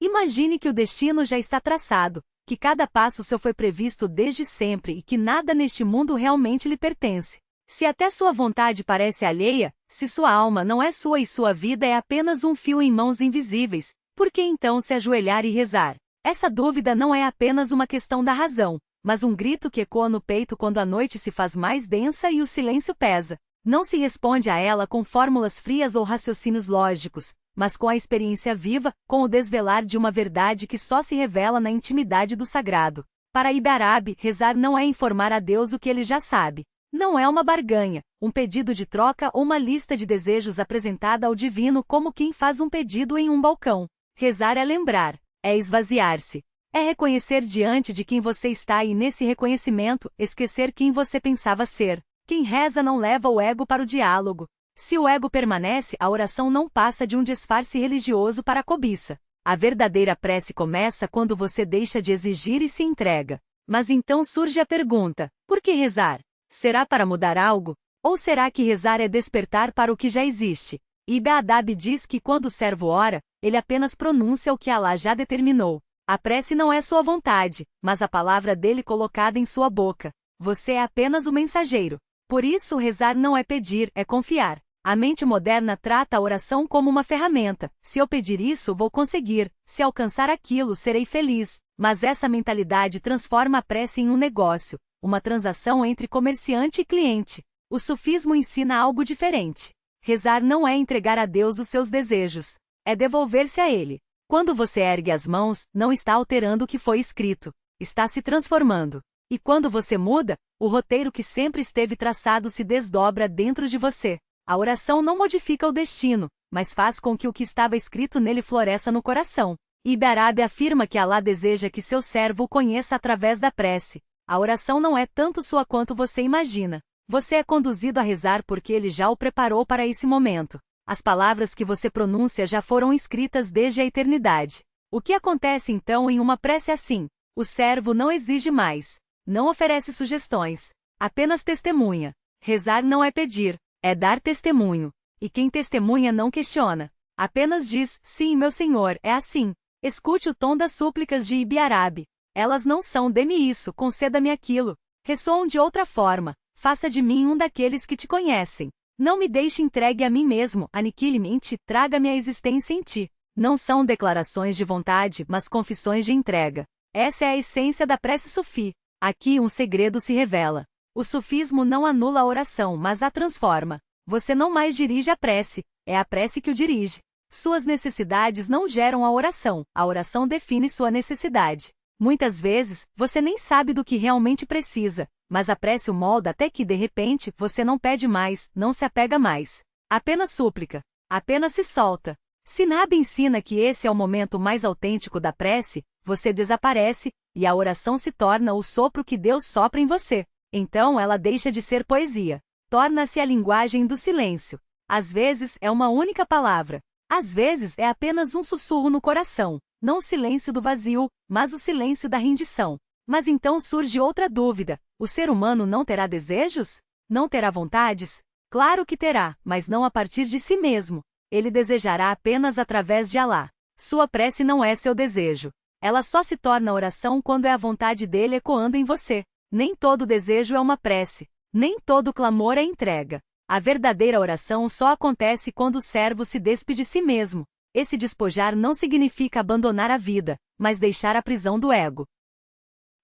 Imagine que o destino já está traçado, que cada passo seu foi previsto desde sempre e que nada neste mundo realmente lhe pertence. Se até sua vontade parece alheia, se sua alma não é sua e sua vida é apenas um fio em mãos invisíveis, por que então se ajoelhar e rezar? Essa dúvida não é apenas uma questão da razão, mas um grito que ecoa no peito quando a noite se faz mais densa e o silêncio pesa. Não se responde a ela com fórmulas frias ou raciocínios lógicos, mas com a experiência viva, com o desvelar de uma verdade que só se revela na intimidade do sagrado. Para Ibn Arabi, rezar não é informar a Deus o que ele já sabe. Não é uma barganha, um pedido de troca ou uma lista de desejos apresentada ao divino como quem faz um pedido em um balcão. Rezar é lembrar, é esvaziar-se. É reconhecer diante de quem você está e nesse reconhecimento, esquecer quem você pensava ser. Quem reza não leva o ego para o diálogo. Se o ego permanece, a oração não passa de um disfarce religioso para a cobiça. A verdadeira prece começa quando você deixa de exigir e se entrega. Mas então surge a pergunta: por que rezar? Será para mudar algo? Ou será que rezar é despertar para o que já existe? Ibn Arabi diz que quando o servo ora, ele apenas pronuncia o que Alá já determinou. A prece não é sua vontade, mas a palavra dele colocada em sua boca. Você é apenas o mensageiro. Por isso, rezar não é pedir, é confiar. A mente moderna trata a oração como uma ferramenta. Se eu pedir isso, vou conseguir. Se alcançar aquilo, serei feliz. Mas essa mentalidade transforma a prece em um negócio, uma transação entre comerciante e cliente. O sufismo ensina algo diferente. Rezar não é entregar a Deus os seus desejos, é devolver-se a Ele. Quando você ergue as mãos, não está alterando o que foi escrito, está se transformando. E quando você muda, o roteiro que sempre esteve traçado se desdobra dentro de você. A oração não modifica o destino, mas faz com que o que estava escrito nele floresça no coração. Ibn Arabi afirma que Alá deseja que seu servo o conheça através da prece. A oração não é tanto sua quanto você imagina. Você é conduzido a rezar porque ele já o preparou para esse momento. As palavras que você pronuncia já foram escritas desde a eternidade. O que acontece então em uma prece assim? O servo não exige mais. Não oferece sugestões. Apenas testemunha. Rezar não é pedir, é dar testemunho. E quem testemunha não questiona. Apenas diz: sim, meu senhor, é assim. Escute o tom das súplicas de Ibn Arabi. Elas não são: dê-me isso, conceda-me aquilo. Ressoam de outra forma: faça de mim um daqueles que te conhecem. Não me deixe entregue a mim mesmo, aniquile-me em ti, traga-me a existência em ti. Não são declarações de vontade, mas confissões de entrega. Essa é a essência da prece sufi. Aqui um segredo se revela. O sufismo não anula a oração, mas a transforma. Você não mais dirige a prece, é a prece que o dirige. Suas necessidades não geram a oração define sua necessidade. Muitas vezes, você nem sabe do que realmente precisa, mas a prece o molda até que, de repente, você não pede mais, não se apega mais. Apenas súplica. Apenas se solta. Sinab ensina que esse é o momento mais autêntico da prece, você desaparece, e a oração se torna o sopro que Deus sopra em você. Então ela deixa de ser poesia. Torna-se a linguagem do silêncio. Às vezes é uma única palavra. Às vezes é apenas um sussurro no coração. Não o silêncio do vazio, mas o silêncio da rendição. Mas então surge outra dúvida: o ser humano não terá desejos? Não terá vontades? Claro que terá, mas não a partir de si mesmo. Ele desejará apenas através de Alá. Sua prece não é seu desejo. Ela só se torna oração quando é a vontade dele ecoando em você. Nem todo desejo é uma prece. Nem todo clamor é entrega. A verdadeira oração só acontece quando o servo se despe de si mesmo. Esse despojar não significa abandonar a vida, mas deixar a prisão do ego.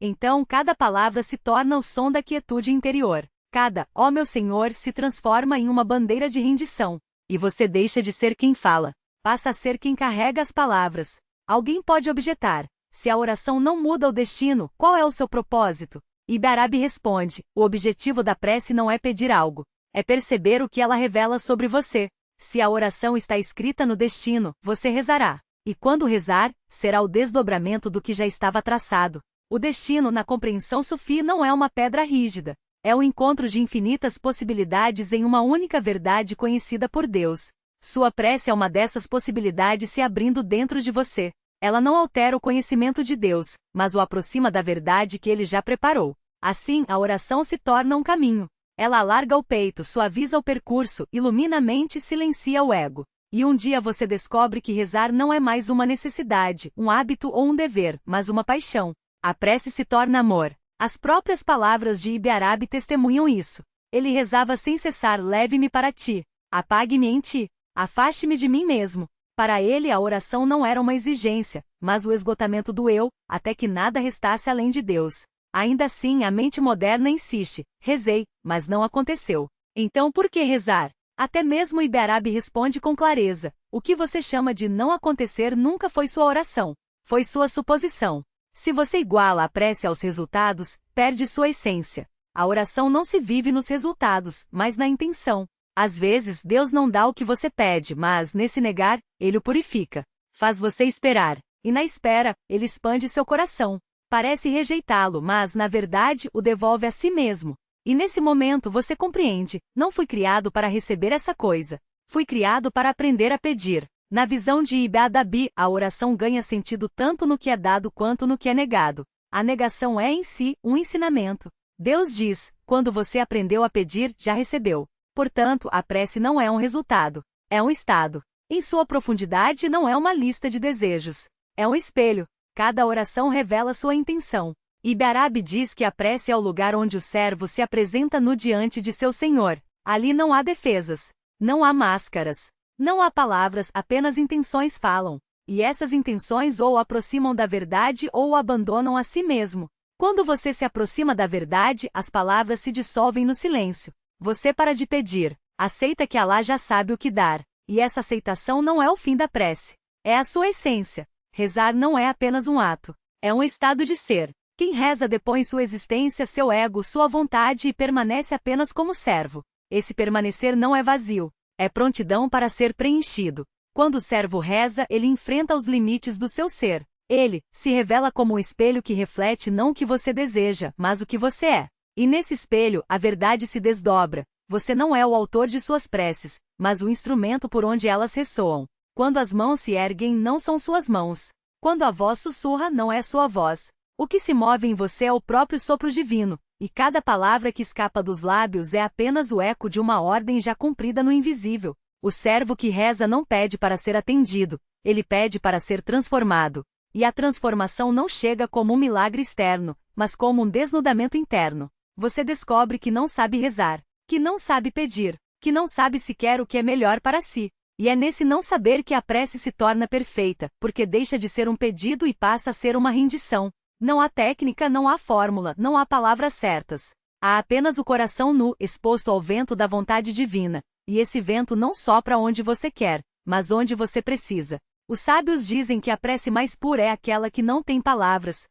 Então cada palavra se torna o som da quietude interior. Cada "ó meu Senhor" se transforma em uma bandeira de rendição. E você deixa de ser quem fala, passa a ser quem carrega as palavras. Alguém pode objetar: se a oração não muda o destino, qual é o seu propósito? Ibn Arabi responde: o objetivo da prece não é pedir algo, é perceber o que ela revela sobre você. Se a oração está escrita no destino, você rezará. E quando rezar, será o desdobramento do que já estava traçado. O destino na compreensão sufi não é uma pedra rígida. É o encontro de infinitas possibilidades em uma única verdade conhecida por Deus. Sua prece é uma dessas possibilidades se abrindo dentro de você. Ela não altera o conhecimento de Deus, mas o aproxima da verdade que Ele já preparou. Assim, a oração se torna um caminho. Ela alarga o peito, suaviza o percurso, ilumina a mente e silencia o ego. E um dia você descobre que rezar não é mais uma necessidade, um hábito ou um dever, mas uma paixão. A prece se torna amor. As próprias palavras de Ibn Arabi testemunham isso. Ele rezava sem cessar: leve-me para ti, apague-me em ti, afaste-me de mim mesmo. Para ele a oração não era uma exigência, mas o esgotamento do eu, até que nada restasse além de Deus. Ainda assim a mente moderna insiste: rezei, mas não aconteceu. Então por que rezar? Até mesmo Ibn Arabi responde com clareza: o que você chama de não acontecer nunca foi sua oração, foi sua suposição. Se você iguala a prece aos resultados, perde sua essência. A oração não se vive nos resultados, mas na intenção. Às vezes Deus não dá o que você pede, mas, nesse negar, Ele o purifica. Faz você esperar. E na espera, Ele expande seu coração. Parece rejeitá-lo, mas, na verdade, o devolve a si mesmo. E nesse momento você compreende: não fui criado para receber essa coisa. Fui criado para aprender a pedir. Na visão de Ibn Arabi, a oração ganha sentido tanto no que é dado quanto no que é negado. A negação é, em si, um ensinamento. Deus diz: quando você aprendeu a pedir, já recebeu. Portanto, a prece não é um resultado. É um estado. Em sua profundidade não é uma lista de desejos. É um espelho. Cada oração revela sua intenção. Ibn Arabi diz que a prece é o lugar onde o servo se apresenta nu diante de seu Senhor. Ali não há defesas. Não há máscaras. Não há palavras, apenas intenções falam. E essas intenções ou o aproximam da verdade ou o abandonam a si mesmo. Quando você se aproxima da verdade, as palavras se dissolvem no silêncio. Você para de pedir. Aceita que Alá já sabe o que dar. E essa aceitação não é o fim da prece. É a sua essência. Rezar não é apenas um ato. É um estado de ser. Quem reza depõe sua existência, seu ego, sua vontade e permanece apenas como servo. Esse permanecer não é vazio. É prontidão para ser preenchido. Quando o servo reza, ele enfrenta os limites do seu ser. Ele se revela como um espelho que reflete não o que você deseja, mas o que você é. E nesse espelho, a verdade se desdobra. Você não é o autor de suas preces, mas o instrumento por onde elas ressoam. Quando as mãos se erguem, não são suas mãos. Quando a voz sussurra, não é sua voz. O que se move em você é o próprio sopro divino, e cada palavra que escapa dos lábios é apenas o eco de uma ordem já cumprida no invisível. O servo que reza não pede para ser atendido, ele pede para ser transformado. E a transformação não chega como um milagre externo, mas como um desnudamento interno. Você descobre que não sabe rezar, que não sabe pedir, que não sabe sequer o que é melhor para si. E é nesse não saber que a prece se torna perfeita, porque deixa de ser um pedido e passa a ser uma rendição. Não há técnica, não há fórmula, não há palavras certas. Há apenas o coração nu, exposto ao vento da vontade divina. E esse vento não sopra onde você quer, mas onde você precisa. Os sábios dizem que a prece mais pura é aquela que não tem palavras.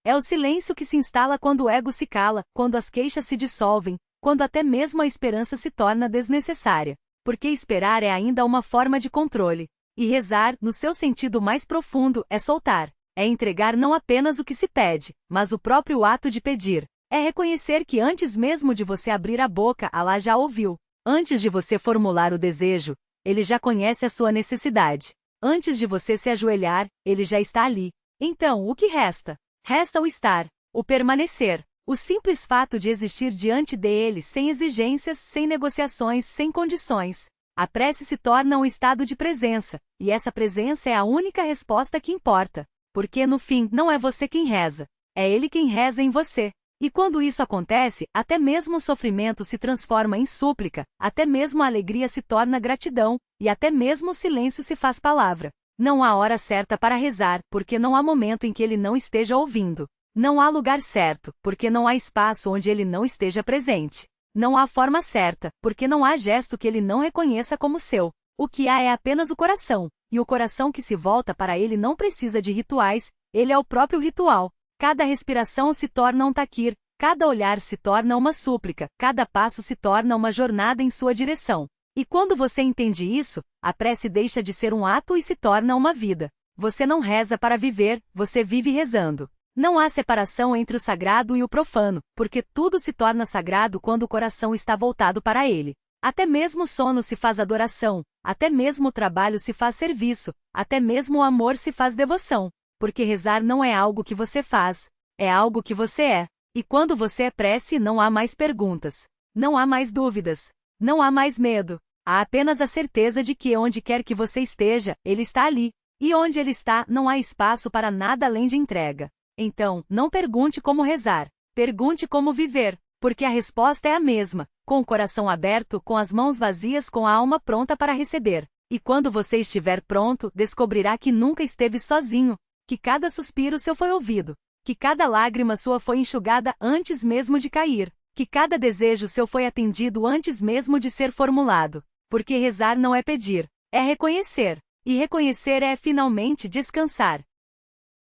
É o silêncio que se instala quando o ego se cala, quando as queixas se dissolvem, quando até mesmo a esperança se torna desnecessária. Porque esperar é ainda uma forma de controle. E rezar, no seu sentido mais profundo, é soltar. É entregar não apenas o que se pede, mas o próprio ato de pedir. É reconhecer que antes mesmo de você abrir a boca, Alá já ouviu. Antes de você formular o desejo, Ele já conhece a sua necessidade. Antes de você se ajoelhar, Ele já está ali. Então, o que resta? Resta o estar, o permanecer. O simples fato de existir diante dele, sem exigências, sem negociações, sem condições. A prece se torna um estado de presença, e essa presença é a única resposta que importa. Porque no fim, não é você quem reza, é Ele quem reza em você. E quando isso acontece, até mesmo o sofrimento se transforma em súplica, até mesmo a alegria se torna gratidão, e até mesmo o silêncio se faz palavra. Não há hora certa para rezar, porque não há momento em que Ele não esteja ouvindo. Não há lugar certo, porque não há espaço onde Ele não esteja presente. Não há forma certa, porque não há gesto que Ele não reconheça como seu. O que há é apenas o coração, e o coração que se volta para Ele não precisa de rituais, Ele é o próprio ritual. Cada respiração se torna um taquir, cada olhar se torna uma súplica, cada passo se torna uma jornada em sua direção. E quando você entende isso, a prece deixa de ser um ato e se torna uma vida. Você não reza para viver, você vive rezando. Não há separação entre o sagrado e o profano, porque tudo se torna sagrado quando o coração está voltado para Ele. Até mesmo o sono se faz adoração, até mesmo o trabalho se faz serviço, até mesmo o amor se faz devoção. Porque rezar não é algo que você faz, é algo que você é. E quando você é prece, não há mais perguntas, não há mais dúvidas, não há mais medo. Há apenas a certeza de que onde quer que você esteja, Ele está ali. E onde Ele está, não há espaço para nada além de entrega. Então, não pergunte como rezar. Pergunte como viver, porque a resposta é a mesma, com o coração aberto, com as mãos vazias, com a alma pronta para receber. E quando você estiver pronto, descobrirá que nunca esteve sozinho, que cada suspiro seu foi ouvido, que cada lágrima sua foi enxugada antes mesmo de cair, que cada desejo seu foi atendido antes mesmo de ser formulado. Porque rezar não é pedir, é reconhecer. E reconhecer é finalmente descansar.